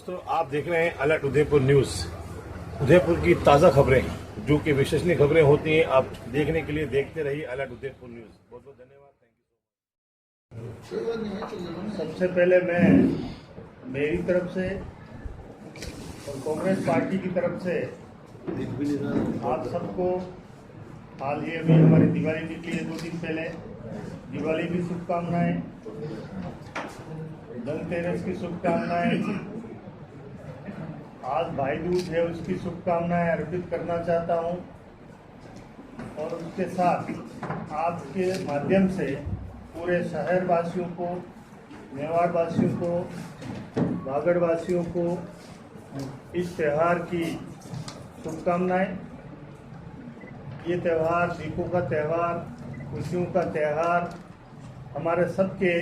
दोस्तों, आप देख रहे हैं अलर्ट उदयपुर न्यूज। उदयपुर की ताज़ा खबरें जो कि विश्वसनीय खबरें होती हैं, आप देखने के लिए देखते रहिए अलर्ट उदयपुर न्यूज। बहुत बहुत धन्यवाद। Thank you. सबसे पहले मैं मेरी तरफ से और कांग्रेस पार्टी की तरफ से आप सबको हाल ही अभी हमारी दिवाली निकली है 2 दिन पहले, दिवाली की शुभकामनाएं, धनतेरस की शुभकामनाएं, आज भाई दूज है उसकी शुभकामनाएं अर्पित करना चाहता हूं। और उसके साथ आपके माध्यम से पूरे शहर वासियों को, मेवाड़ वासियों को, वागड़ वासियों को इस त्यौहार की शुभकामनाएं। ये त्यौहार दीपों का त्यौहार, खुशियों का त्यौहार, हमारे सबके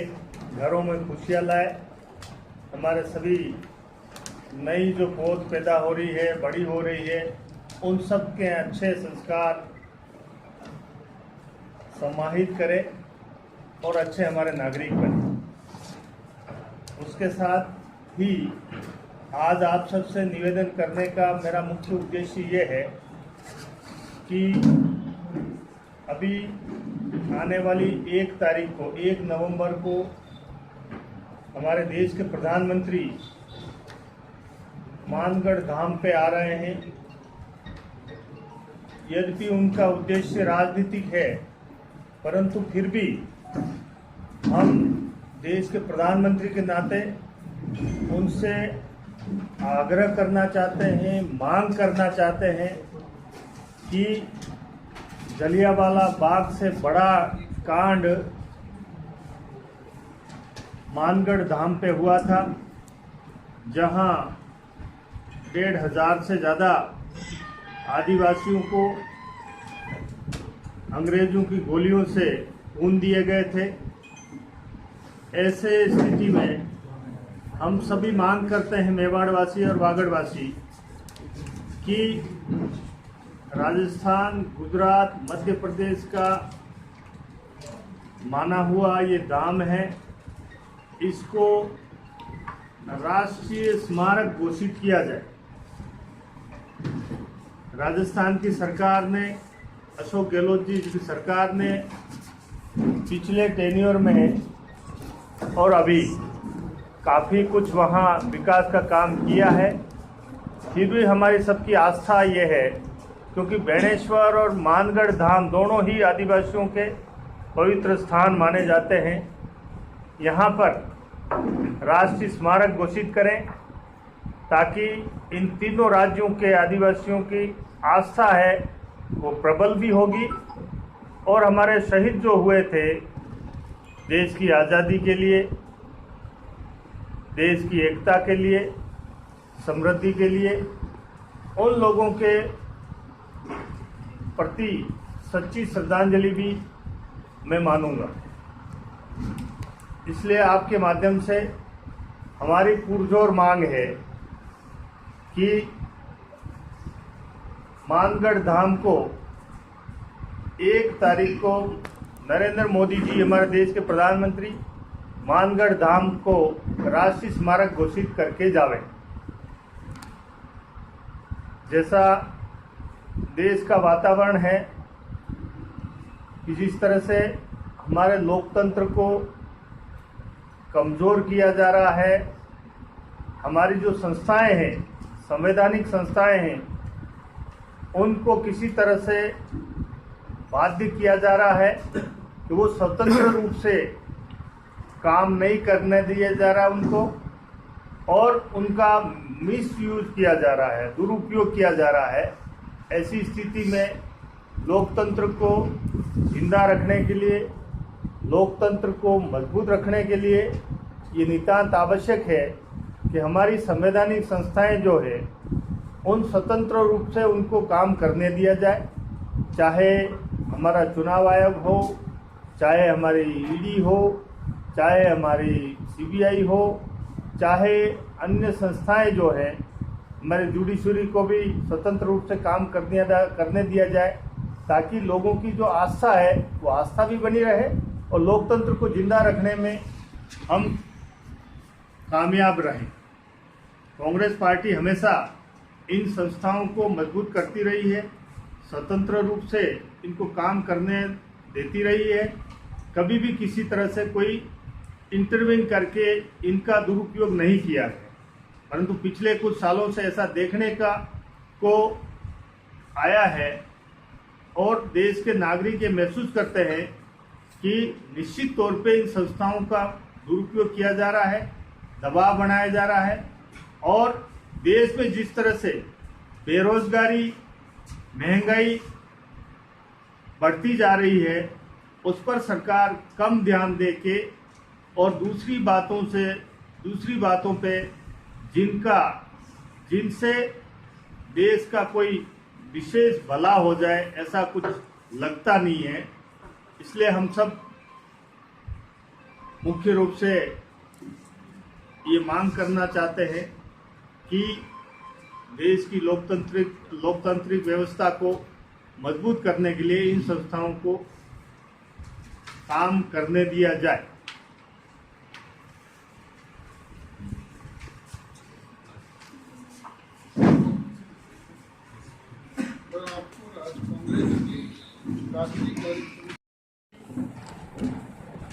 घरों में खुशियाँ लाए। हमारे सभी नई जो पौध पैदा हो रही है, बड़ी हो रही है, उन सब के अच्छे संस्कार समाहित करें और अच्छे हमारे नागरिक बने। उसके साथ ही आज आप सबसे निवेदन करने का मेरा मुख्य उद्देश्य ये है कि अभी आने वाली 1 तारीख को, 1 नवंबर को हमारे देश के प्रधानमंत्री मानगढ़ धाम पे आ रहे हैं। यद्यपि उनका उद्देश्य राजनीतिक है, परंतु फिर भी हम देश के प्रधानमंत्री के नाते उनसे आग्रह करना चाहते हैं, मांग करना चाहते हैं कि जलियांवाला बाग से बड़ा कांड मानगढ़ धाम पे हुआ था, जहां 1,500 से ज़्यादा आदिवासियों को अंग्रेजों की गोलियों से खून दिए गए थे। ऐसे स्थिति में हम सभी मांग करते हैं, मेवाड़वासी और वागड़वासी, कि राजस्थान, गुजरात, मध्य प्रदेश का माना हुआ ये धाम है, इसको राष्ट्रीय स्मारक घोषित किया जाए। राजस्थान की सरकार ने, अशोक गहलोत जी की सरकार ने पिछले टेन्योर में और अभी काफ़ी कुछ वहाँ विकास का काम किया है। फिर भी हमारी सबकी आस्था ये है, क्योंकि बेणेश्वर और मानगढ़ धाम दोनों ही आदिवासियों के पवित्र स्थान माने जाते हैं। यहाँ पर राष्ट्रीय स्मारक घोषित करें ताकि इन तीनों राज्यों के आदिवासियों की आस्था है वो प्रबल भी होगी और हमारे शहीद जो हुए थे देश की आज़ादी के लिए, देश की एकता के लिए, समृद्धि के लिए, उन लोगों के प्रति सच्ची श्रद्धांजलि भी मैं मानूंगा। इसलिए आपके माध्यम से हमारी पुरजोर मांग है कि मानगढ़ धाम को 1 तारीख को नरेंद्र मोदी जी, हमारे देश के प्रधानमंत्री, मानगढ़ धाम को राष्ट्रीय स्मारक घोषित करके जावें। जैसा देश का वातावरण है कि जिस तरह से हमारे लोकतंत्र को कमज़ोर किया जा रहा है, हमारी जो संस्थाएं हैं, संवैधानिक संस्थाएं हैं, उनको किसी तरह से बाध्य किया जा रहा है कि वो स्वतंत्र रूप से काम नहीं करने दिया जा रहा उनको, और उनका मिसयूज किया जा रहा है, दुरुपयोग किया जा रहा है। ऐसी स्थिति में लोकतंत्र को जिंदा रखने के लिए, लोकतंत्र को मजबूत रखने के लिए ये नितांत आवश्यक है कि हमारी संवैधानिक संस्थाएं जो है उन स्वतंत्र रूप से उनको काम करने दिया जाए। चाहे हमारा चुनाव आयोग हो, चाहे हमारी ईडी हो, चाहे हमारी सीबीआई हो, चाहे अन्य संस्थाएं जो हैं, हमारे जुडिशरी को भी स्वतंत्र रूप से काम करने दिया जाए, ताकि लोगों की जो आस्था है वो आस्था भी बनी रहे और लोकतंत्र को जिंदा रखने में हम कामयाब रहें। कांग्रेस पार्टी हमेशा इन संस्थाओं को मजबूत करती रही है, स्वतंत्र रूप से इनको काम करने देती रही है। कभी भी किसी तरह से कोई इंटरवेन करके इनका दुरुपयोग नहीं किया है। परंतु पिछले कुछ सालों से ऐसा देखने को आया है और देश के नागरिक ये महसूस करते हैं कि निश्चित तौर पे इन संस्थाओं का दुरुपयोग किया जा रहा है, दबाव बनाया जा रहा है और देश में जिस तरह से बेरोजगारी, महंगाई बढ़ती जा रही है उस पर सरकार कम ध्यान दे के और दूसरी बातों पे जिनसे देश का कोई विशेष भला हो जाए ऐसा कुछ लगता नहीं है। इसलिए हम सब मुख्य रूप से ये मांग करना चाहते हैं कि देश की लोकतांत्रिक व्यवस्था को मजबूत करने के लिए इन संस्थाओं को काम करने दिया जाए।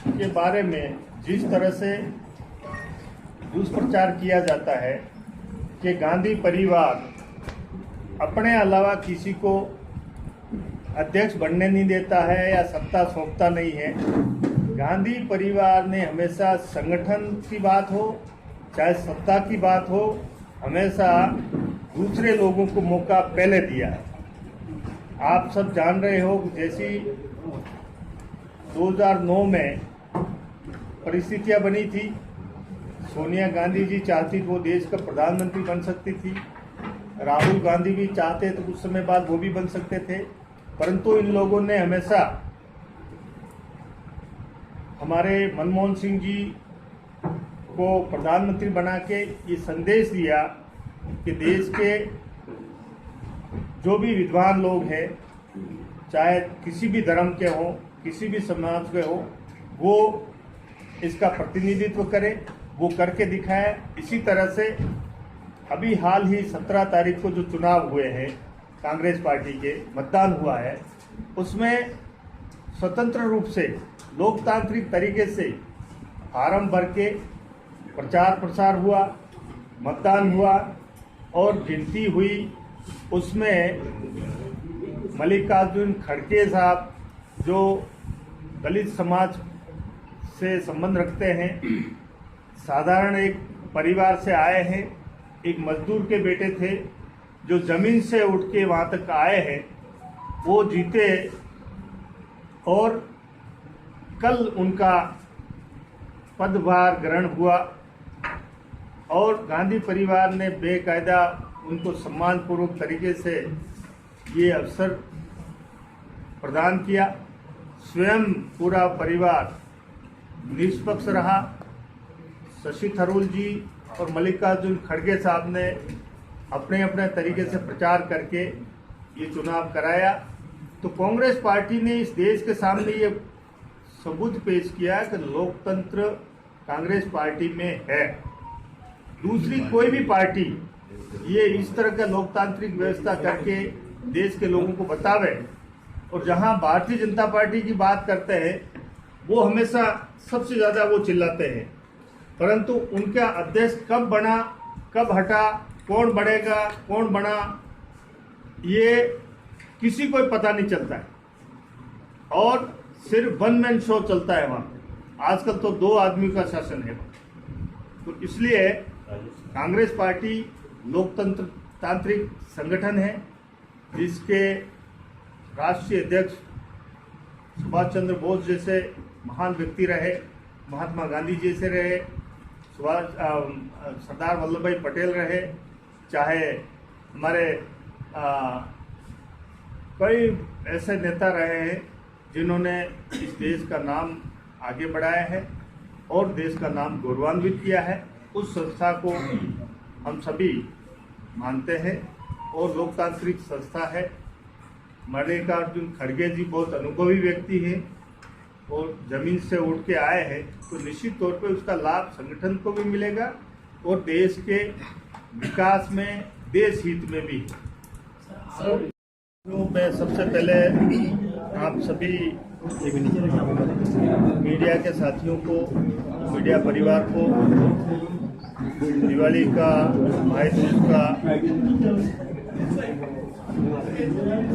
के बारे में जिस तरह से दुष्प्रचार किया जाता है कि गांधी परिवार अपने अलावा किसी को अध्यक्ष बनने नहीं देता है या सत्ता सौंपता नहीं है। गांधी परिवार ने हमेशा संगठन की बात हो चाहे सत्ता की बात हो, हमेशा दूसरे लोगों को मौका पहले दिया है। आप सब जान रहे हो जैसी 2009 में परिस्थितियां बनी थी, सोनिया गांधी जी चाहती तो वो देश का प्रधानमंत्री बन सकती थी, राहुल गांधी भी चाहते तो कुछ समय बाद वो भी बन सकते थे। परंतु इन लोगों ने हमेशा हमारे मनमोहन सिंह जी को प्रधानमंत्री बना के ये संदेश दिया कि देश के जो भी विद्वान लोग हैं, चाहे किसी भी धर्म के हों, किसी भी समाज के हों, वो इसका प्रतिनिधित्व करे, वो करके दिखाए। इसी तरह से अभी हाल ही 17 तारीख को जो चुनाव हुए हैं कांग्रेस पार्टी के, मतदान हुआ है, उसमें स्वतंत्र रूप से लोकतांत्रिक तरीके से फार्म भर के प्रचार प्रसार हुआ, मतदान हुआ और गिनती हुई। उसमें मल्लिकार्जुन खड़गे साहब जो दलित समाज से संबंध रखते हैं, साधारण एक परिवार से आए हैं, एक मजदूर के बेटे थे जो जमीन से उठ के वहाँ तक आए हैं, वो जीते और कल उनका पदभार ग्रहण हुआ और गांधी परिवार ने बेकायदा उनको सम्मानपूर्वक तरीके से ये अवसर प्रदान किया। स्वयं पूरा परिवार निष्पक्ष रहा। शशि थरूर जी और मल्लिकार्जुन खड़गे साहब ने अपने अपने तरीके से प्रचार करके ये चुनाव कराया। तो कांग्रेस पार्टी ने इस देश के सामने ये सबूत पेश किया कि लोकतंत्र कांग्रेस पार्टी में है। दूसरी कोई भी पार्टी ये इस तरह का लोकतांत्रिक व्यवस्था करके देश के लोगों को बतावे, और जहां भारतीय जनता पार्टी की बात करते हैं वो हमेशा सबसे ज़्यादा वो चिल्लाते हैं, परंतु उनका अध्यक्ष कब बना, कब हटा, कौन बढ़ेगा, कौन बना, ये किसी को पता नहीं चलता है और सिर्फ वन मैन शो चलता है वहाँ। आजकल तो 2 आदमी का शासन है। तो इसलिए कांग्रेस पार्टी लोकतांत्रिक संगठन है जिसके राष्ट्रीय अध्यक्ष सुभाष चंद्र बोस जैसे महान व्यक्ति रहे, महात्मा गांधी जैसे रहे, सरदार वल्लभ भाई पटेल रहे, चाहे हमारे कई ऐसे नेता रहे हैं जिन्होंने इस देश का नाम आगे बढ़ाया है और देश का नाम गौरवान्वित किया है। उस संस्था को हम सभी मानते हैं और लोकतांत्रिक संस्था है। मल्लिकार्जुन खड़गे जी बहुत अनुभवी व्यक्ति हैं और जमीन से उठ के आए हैं, तो निश्चित तौर पे उसका लाभ संगठन को भी मिलेगा और देश के विकास में, देश हित में भी। तो मैं सबसे पहले आप सभी मीडिया के साथियों को, मीडिया परिवार को दिवाली का, भाई दूज का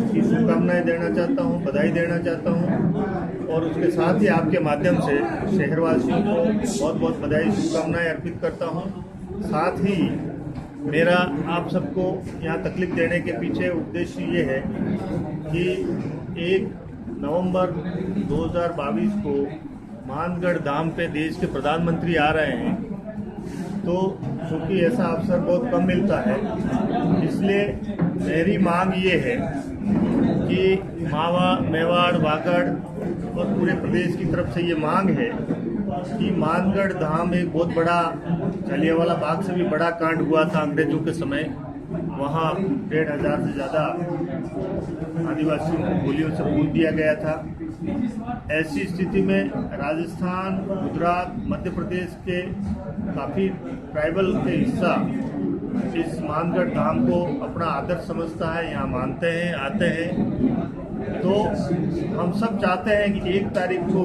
की शुभकामनाएं देना चाहता हूं, बधाई देना चाहता हूं और उसके साथ ही आपके माध्यम से शहरवासियों को बहुत बहुत बधाई, शुभकामनाएं अर्पित करता हूं। साथ ही मेरा आप सबको यहाँ तकलीफ देने के पीछे उद्देश्य ये है कि 1 नवंबर 2022 को मानगढ़ धाम पे देश के प्रधानमंत्री आ रहे हैं, तो चूँकि ऐसा अवसर बहुत कम मिलता है, इसलिए मेरी मांग ये है कि मेवाड़, वागड़ और पूरे प्रदेश की तरफ से ये मांग है कि मानगढ़ धाम एक बहुत बड़ा, जलियांवाला बाग से भी बड़ा कांड हुआ था अंग्रेजों के समय। वहाँ 1,500 से ज़्यादा आदिवासियों को गोलियों से भून दिया गया था। ऐसी स्थिति में राजस्थान, गुजरात, मध्य प्रदेश के काफ़ी ट्राइबल के हिस्सा इस मानगढ़ धाम को अपना आदर्श समझता है, यहाँ मानते हैं, आते हैं। तो हम सब चाहते हैं कि 1 तारीख को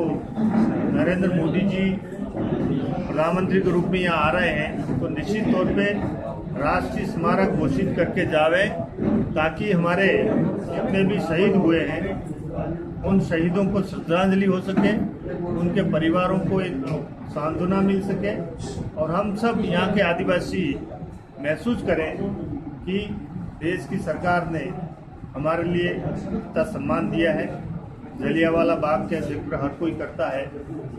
नरेंद्र मोदी जी प्रधानमंत्री के रूप में यहाँ आ रहे हैं, तो निश्चित तौर पे राष्ट्रीय स्मारक घोषित करके जावे, ताकि हमारे जितने भी शहीद हुए हैं उन शहीदों को श्रद्धांजलि हो सके, उनके परिवारों को एक सांत्वना मिल सके और हम सब यहाँ के आदिवासी महसूस करें कि देश की सरकार ने हमारे लिए इतना सम्मान दिया है। जलियांवाला बाग का जिक्र हर कोई करता है,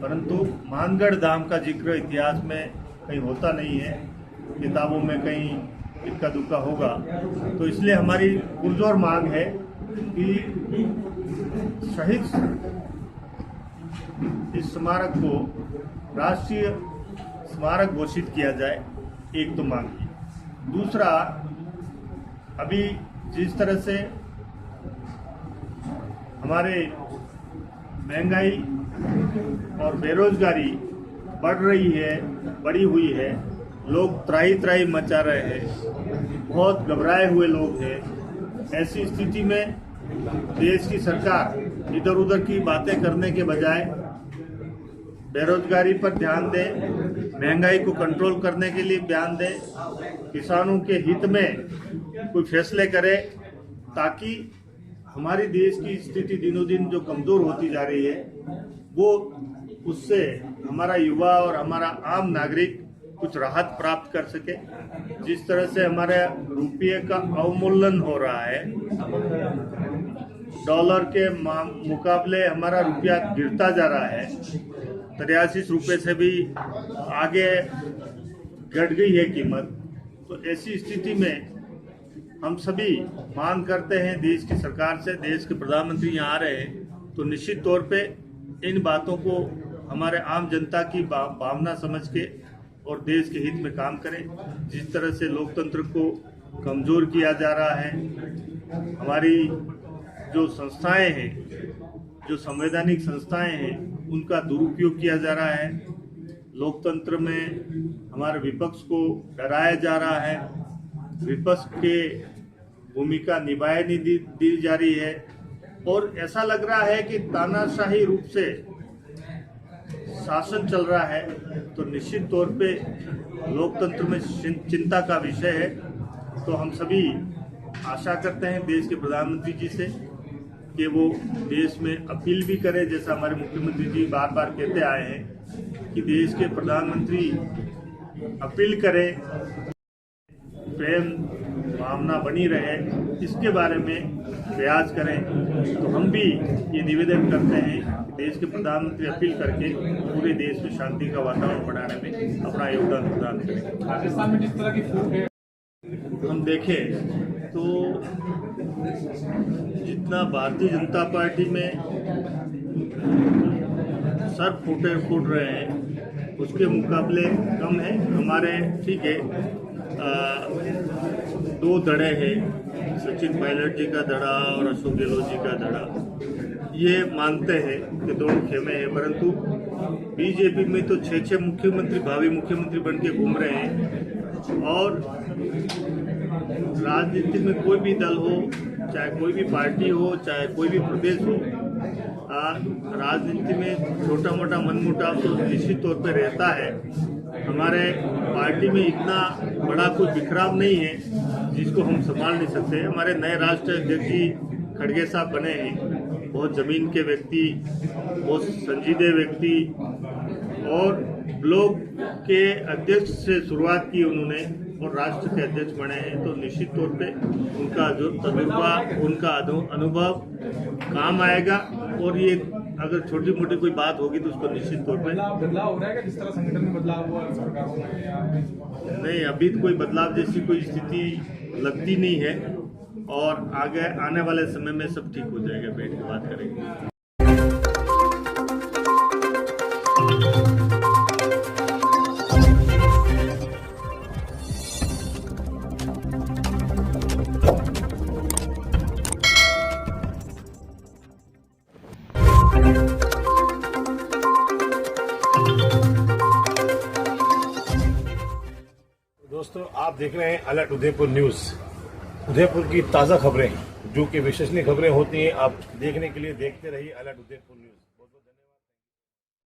परंतु मानगढ़ धाम का जिक्र इतिहास में कहीं होता नहीं है, किताबों में कहीं इक्का दुक्का होगा। तो इसलिए हमारी पुरजोर मांग है कि शहीद इस स्मारक को राष्ट्रीय स्मारक घोषित किया जाए, एक तो मांग की। दूसरा, अभी जिस तरह से हमारे महंगाई और बेरोजगारी बढ़ी हुई है, लोग त्राही मचा रहे हैं, बहुत घबराए हुए लोग हैं। ऐसी स्थिति में देश की सरकार इधर उधर की बातें करने के बजाय बेरोजगारी पर ध्यान दे, महंगाई को कंट्रोल करने के लिए ध्यान दे, किसानों के हित में कोई फैसले करे, ताकि हमारी देश की स्थिति दिनों दिन जो कमजोर होती जा रही है, वो उससे हमारा युवा और हमारा आम नागरिक कुछ राहत प्राप्त कर सके। जिस तरह से हमारे रुपये का अवमूल्यन हो रहा है, डॉलर के मुकाबले हमारा रुपया गिरता जा रहा है, 83 रुपये से भी आगे घट गई है कीमत। तो ऐसी स्थिति में हम सभी मांग करते हैं देश की सरकार से, देश के प्रधानमंत्री यहाँ आ रहे हैं, तो निश्चित तौर पे इन बातों को हमारे आम जनता की भावना समझ के और देश के हित में काम करें। जिस तरह से लोकतंत्र को कमज़ोर किया जा रहा है, हमारी जो संस्थाएं हैं, जो संवैधानिक संस्थाएं हैं, उनका दुरुपयोग किया जा रहा है, लोकतंत्र में हमारे विपक्ष को डराया जा रहा है, विपक्ष के भूमिका निभाई नहीं दी जा रही है और ऐसा लग रहा है कि तानाशाही रूप से शासन चल रहा है। तो निश्चित तौर पे लोकतंत्र में चिंता का विषय है। तो हम सभी आशा करते हैं देश के प्रधानमंत्री जी से कि वो देश में अपील भी करें, जैसा हमारे मुख्यमंत्री जी बार बार कहते आए हैं कि देश के प्रधानमंत्री अपील करें, प्रेम भावना बनी रहे, इसके बारे में प्रयास करें। तो हम भी ये निवेदन करते हैं कि देश के प्रधानमंत्री अपील करके पूरे देश में शांति का वातावरण बनाने में अपना योगदान प्रदान करें। राजस्थान में जिस तरह की फूट है, हम देखें तो जितना भारतीय जनता पार्टी में सर फूट रहे हैं, उसके मुकाबले कम है। हमारे ठीक है, 2 धड़े हैं, सचिन पायलट जी का धड़ा और अशोक गहलोत जी का धड़ा। ये मानते हैं कि 2 खेमे हैं, परंतु बीजेपी में तो 6 मुख्यमंत्री, भावी मुख्यमंत्री बन के घूम रहे हैं और राजनीति में कोई भी दल हो, चाहे कोई भी पार्टी हो, चाहे कोई भी प्रदेश हो, राजनीति में छोटा मोटा मनमुटाव तो निश्चित तौर पे रहता है। हमारे पार्टी में इतना बड़ा कोई बिखराव नहीं है जिसको हम संभाल नहीं सकते। हमारे नए राष्ट्रीय अध्यक्ष जी खड़गे साहब बने हैं, बहुत जमीन के व्यक्ति, बहुत संजीदे व्यक्ति, और ब्लॉक के अध्यक्ष से शुरुआत की उन्होंने और राष्ट्र के अध्यक्ष बने हैं। तो निश्चित तौर पे उनका जो तजुर्बा, उनका अनुभव काम आएगा, और ये अगर छोटी मोटी कोई बात होगी तो उसको निश्चित तौर पे बदलाव हो रहा है कि जिस तरह संगठन में बदलाव हुआ सरकारों में या नहीं, अभी तो कोई बदलाव जैसी कोई स्थिति लगती नहीं है, और आगे आने वाले समय में सब ठीक हो जाएगा। बैठ के बात करेंगे। दोस्तों, आप देख रहे हैं अलर्ट उदयपुर न्यूज। उदयपुर की ताज़ा खबरें, जो कि विश्वसनीय खबरें होती हैं, आप देखने के लिए देखते रहिए अलर्ट उदयपुर न्यूज।